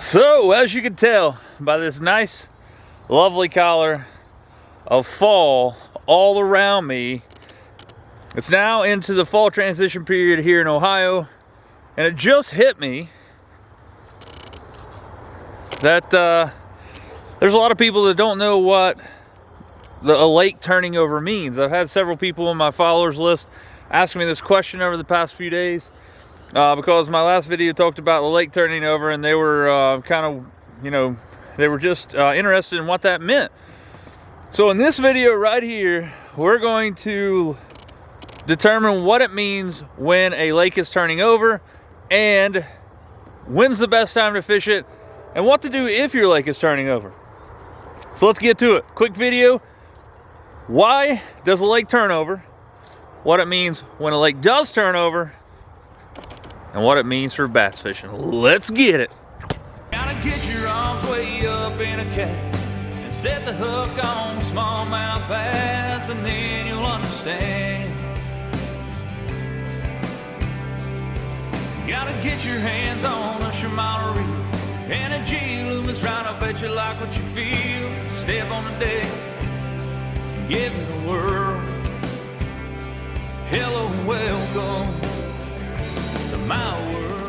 So, as you can tell by this nice, lovely color of fall all around me, it's now into the fall transition period here in Ohio, and it just hit me that there's a lot of people that don't know what a lake turning over means. I've had several people on my followers list ask me this question over the past few days because my last video talked about the lake turning over, and they were they were just interested in what that meant. So in this video right here, we're going to determine what it means when a lake is turning over, and when's the best time to fish it, and what to do if your lake is turning over. So let's get to it. Quick video. Why does a lake turn over? What it means when a lake does turn over, and what it means for bass fishing. Let's get it. Gotta get your arms way up in a cast and set the hook on smallmouth bass, and then you'll understand. Gotta get your hands on a Shimano reel and a G-Loomis round. I bet you like what you feel. Step on the deck, give it a whirl. Hello, welcome to my world.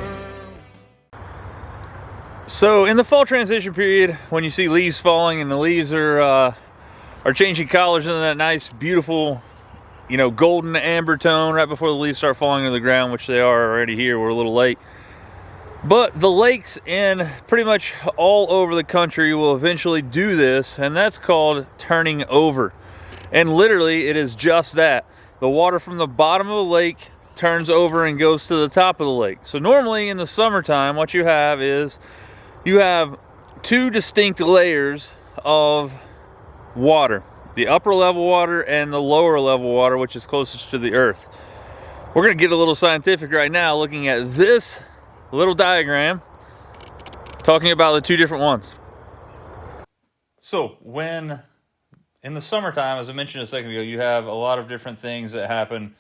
So in the fall transition period, when you see leaves falling and the leaves are changing colors into that nice, beautiful, golden amber tone right before the leaves start falling to the ground, which they are already here. We're a little late. But the lakes in pretty much all over the country will eventually do this, and that's called turning over. And literally, it is just that. The water from the bottom of the lake turns over and goes to the top of the lake. So normally in the summertime, what you have is you have two distinct layers of water. The upper level water and the lower level water, which is closest to the earth. We're going to get a little scientific right now looking at this little diagram, talking about the two different ones. So when in the summertime, as I mentioned a second ago, you have a lot of different things that happen.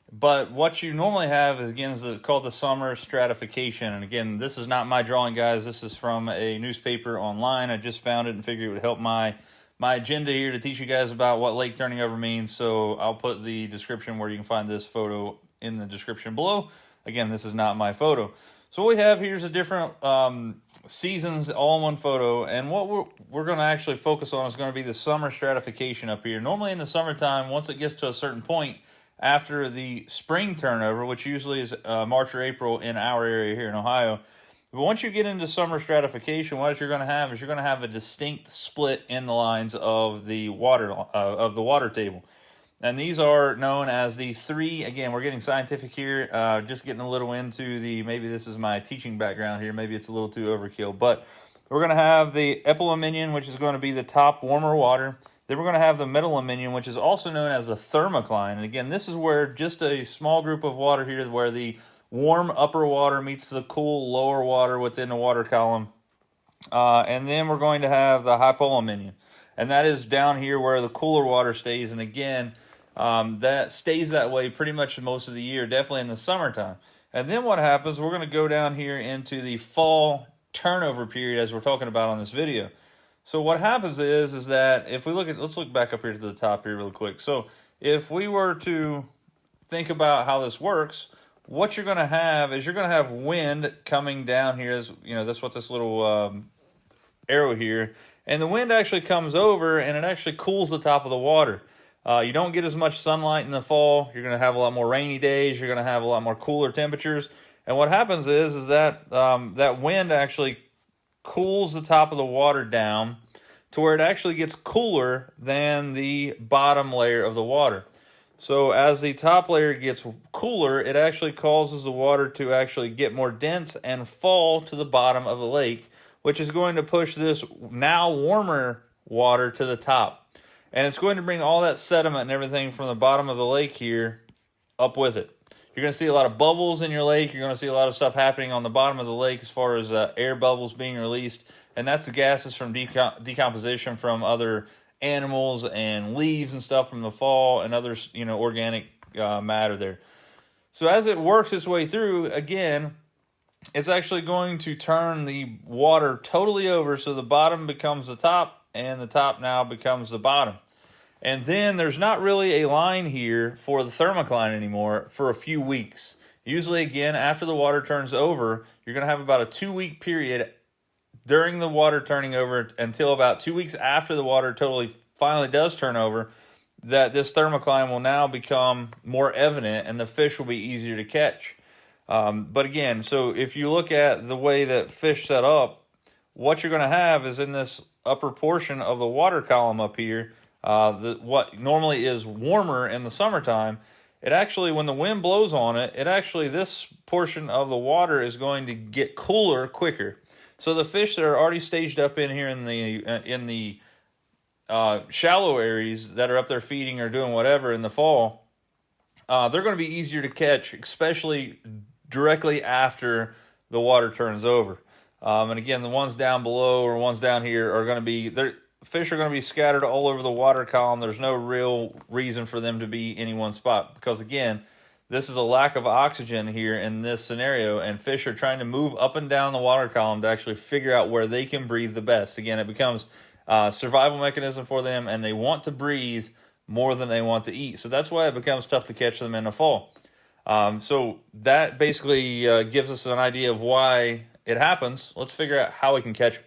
But what you normally have is, again, is called the summer stratification. And again, this is not my drawing, guys. This is from a newspaper online. I just found it and figured it would help my agenda here to teach you guys about what lake turning over means. So I'll put the description where you can find this photo in the description below. Again, this is not my photo. So what we have here is a different seasons all in one photo, and what we're going to actually focus on is going to be the summer stratification up here. Normally in the summertime, once it gets to a certain point after the spring turnover, which usually is March or April in our area here in Ohio, but once you get into summer stratification, what you're going to have is you're going to have a distinct split in the lines of the water table. And these are known as the three, again, we're getting scientific here, just getting a little into maybe this is my teaching background here, maybe it's a little too overkill, but we're going to have the epilemnion, which is going to be the top warmer water. Then we're going to have the metalemnion, which is also known as the thermocline. And again, this is where just a small group of water here, where the warm upper water meets the cool lower water within the water column. And then we're going to have the hypolemnion. And that is down here where the cooler water stays. And again, that stays that way pretty much most of the year, definitely in the summertime. And then what happens, we're going to go down here into the fall turnover period as we're talking about on this video. So what happens is that if we let's look back up here to the top here real quick. So if we were to think about how this works, what you're going to have is you're going to have wind coming down here. That's what this little arrow here. And the wind actually comes over and it actually cools the top of the water. You don't get as much sunlight in the fall. You're going to have a lot more rainy days. You're going to have a lot more cooler temperatures. And what happens is that that wind actually cools the top of the water down to where it actually gets cooler than the bottom layer of the water. So as the top layer gets cooler, it actually causes the water to actually get more dense and fall to the bottom of the lake, which is going to push this now warmer water to the top. And it's going to bring all that sediment and everything from the bottom of the lake here up with it. You're going to see a lot of bubbles in your lake. You're going to see a lot of stuff happening on the bottom of the lake as far as air bubbles being released. And that's the gases from decomposition from other animals and leaves and stuff from the fall and other organic matter there. So as it works its way through, again, it's actually going to turn the water totally over, so the bottom becomes the top and the top now becomes the bottom. And then there's not really a line here for the thermocline anymore for a few weeks. Usually, again, after the water turns over, you're going to have about a 2-week period during the water turning over until about 2 weeks after the water totally finally does turn over, that this thermocline will now become more evident and the fish will be easier to catch. But again, so if you look at the way that fish set up, what you're going to have is in this upper portion of the water column up here, what normally is warmer in the summertime, it actually, when the wind blows on it, this portion of the water is going to get cooler quicker. So the fish that are already staged up in here in the shallow areas that are up there feeding or doing whatever in the fall, they're going to be easier to catch, especially directly after the water turns over. And again, the ones down below or ones down here are going to be, fish are going to be scattered all over the water column. There's no real reason for them to be in one spot because, again, this is a lack of oxygen here in this scenario, and fish are trying to move up and down the water column to actually figure out where they can breathe the best. Again, it becomes a survival mechanism for them, and they want to breathe more than they want to eat. So that's why it becomes tough to catch them in the fall. So that basically gives us an idea of why it happens. Let's figure out how we can catch it.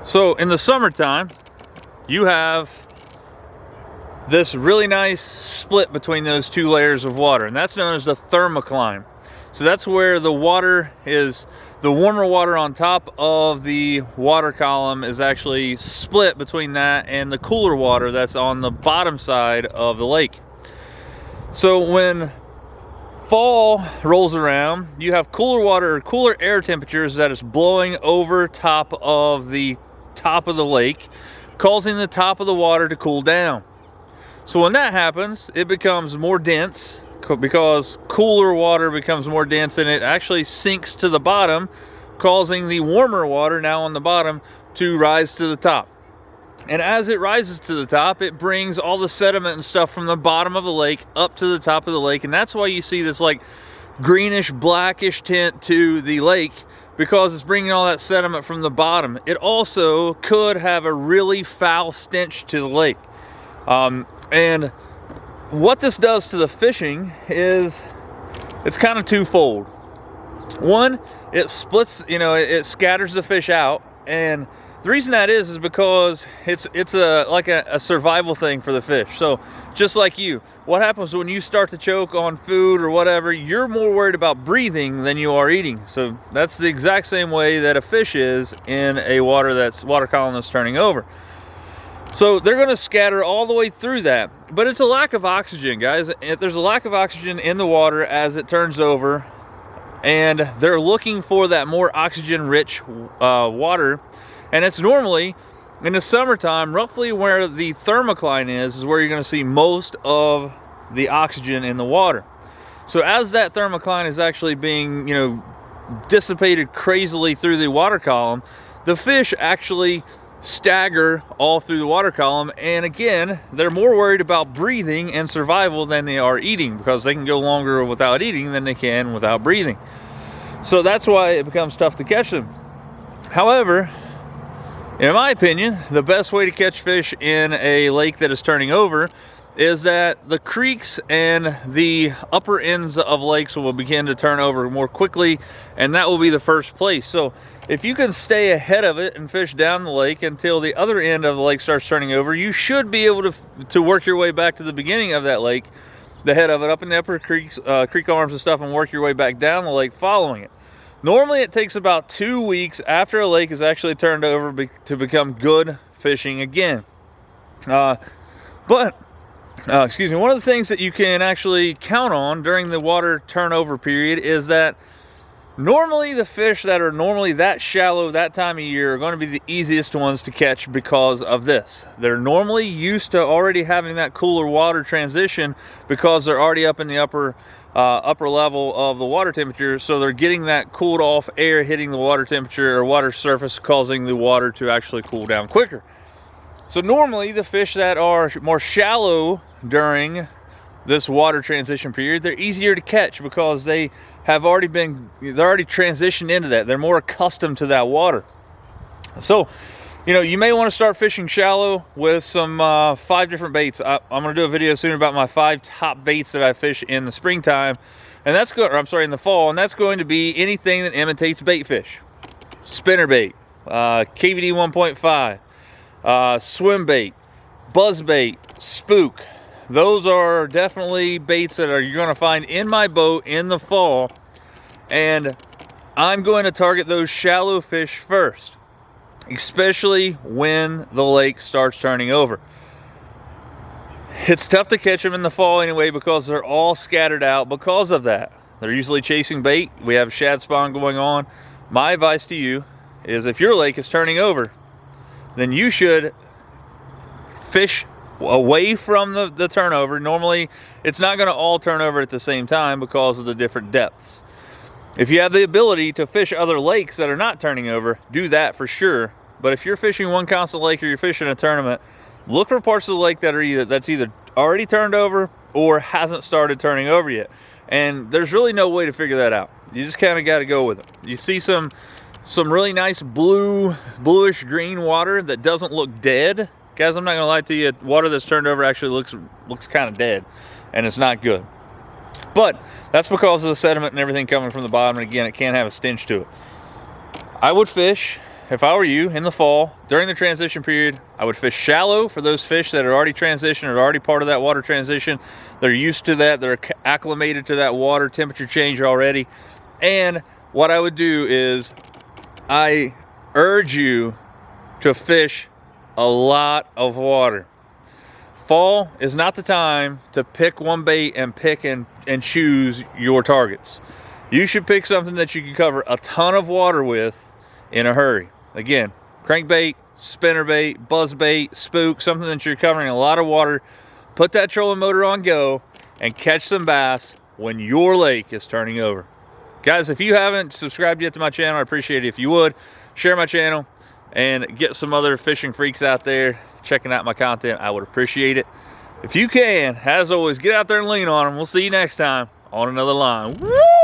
So in the summertime, you have this really nice split between those two layers of water, and that's known as the thermocline. So that's where the water is, the warmer water on top of the water column is actually split between that and the cooler water that's on the bottom side of the lake. So when fall rolls around, you have cooler water or cooler air temperatures that is blowing over top of the lake, causing the top of the water to cool down. So when that happens, it becomes more dense because cooler water becomes more dense and it actually sinks to the bottom, causing the warmer water now on the bottom to rise to the top. And as it rises to the top, it brings all the sediment and stuff from the bottom of the lake up to the top of the lake. And that's why you see this like greenish, blackish tint to the lake, because it's bringing all that sediment from the bottom. It also could have a really foul stench to the lake. And what this does to the fishing is it's kind of twofold. One, it splits, it scatters the fish out, and the reason that is because it's a survival thing for the fish. So just like you, what happens when you start to choke on food or whatever, you're more worried about breathing than you are eating. So that's the exact same way that a fish is in a water column that's turning over. So they're going to scatter all the way through that. But it's a lack of oxygen, guys. There's a lack of oxygen in the water as it turns over, and they're looking for that more oxygen-rich water. And it's normally, in the summertime, roughly where the thermocline is where you're going to see most of the oxygen in the water. So as that thermocline is actually being, dissipated crazily through the water column, the fish actually stagger all through the water column, and again, they're more worried about breathing and survival than they are eating, because they can go longer without eating than they can without breathing. So that's why it becomes tough to catch them. However, in my opinion, the best way to catch fish in a lake that is turning over is that the creeks and the upper ends of lakes will begin to turn over more quickly, and that will be the first place. So if you can stay ahead of it and fish down the lake until the other end of the lake starts turning over, you should be able to work your way back to the beginning of that lake, the head of it, up in the upper creeks, creek arms and stuff, and work your way back down the lake following it. Normally it takes about 2 weeks after a lake is actually turned over to become good fishing again. One of the things that you can actually count on during the water turnover period is that normally the fish that are normally that shallow that time of year are going to be the easiest ones to catch because of this. They're normally used to already having that cooler water transition because they're already up in the upper level of the water temperature, so they're getting that cooled off air hitting the water temperature or water surface, causing the water to actually cool down quicker. So normally the fish that are more shallow during this water transition period, they're easier to catch because they they're already transitioned into that. They're more accustomed to that water. So, you know, you may want to start fishing shallow with some 5 different baits. I'm going to do a video soon about my 5 top baits that I fish in the springtime, and that's good. Or I'm sorry, in the fall, and that's going to be anything that imitates bait fish: spinnerbait, KVD 1.5, swim bait, buzz bait, spook. Those are definitely baits that you're going to find in my boat in the fall, and I'm going to target those shallow fish first, especially when the lake starts turning over. It's tough to catch them in the fall anyway because they're all scattered out because of that. They're usually chasing bait. We have shad spawn going on. My advice to you is, if your lake is turning over, then you should fish away from the turnover. Normally, it's not going to all turn over at the same time because of the different depths. If you have the ability to fish other lakes that are not turning over, do that for sure. But if you're fishing one constant lake or you're fishing a tournament, look for parts of the lake that are that's either already turned over or hasn't started turning over yet. And there's really no way to figure that out. You just kind of got to go with it. You see some really nice bluish green water that doesn't look dead. Guys, I'm not gonna lie to you, water that's turned over actually looks kind of dead, and it's not good. But that's because of the sediment and everything coming from the bottom, and again, it can have a stench to it. I would fish, if I were you, in the fall, during the transition period, I would fish shallow for those fish that are already transitioned, are already part of that water transition. They're used to that, they're acclimated to that water temperature change already. And what I would do is, I urge you to fish a lot of water. Fall is not the time to pick one bait and pick and choose your targets. You should pick something that you can cover a ton of water with in a hurry. Again, crankbait, spinnerbait, buzzbait, spook, something that you're covering a lot of water. Put that trolling motor on go and catch some bass when your lake is turning over. Guys, if you haven't subscribed yet to my channel, I appreciate it if you would. Share my channel and get some other fishing freaks out there checking out my content. I would appreciate it. If you can, as always, get out there and lean on them. We'll see you next time on another line. Woo!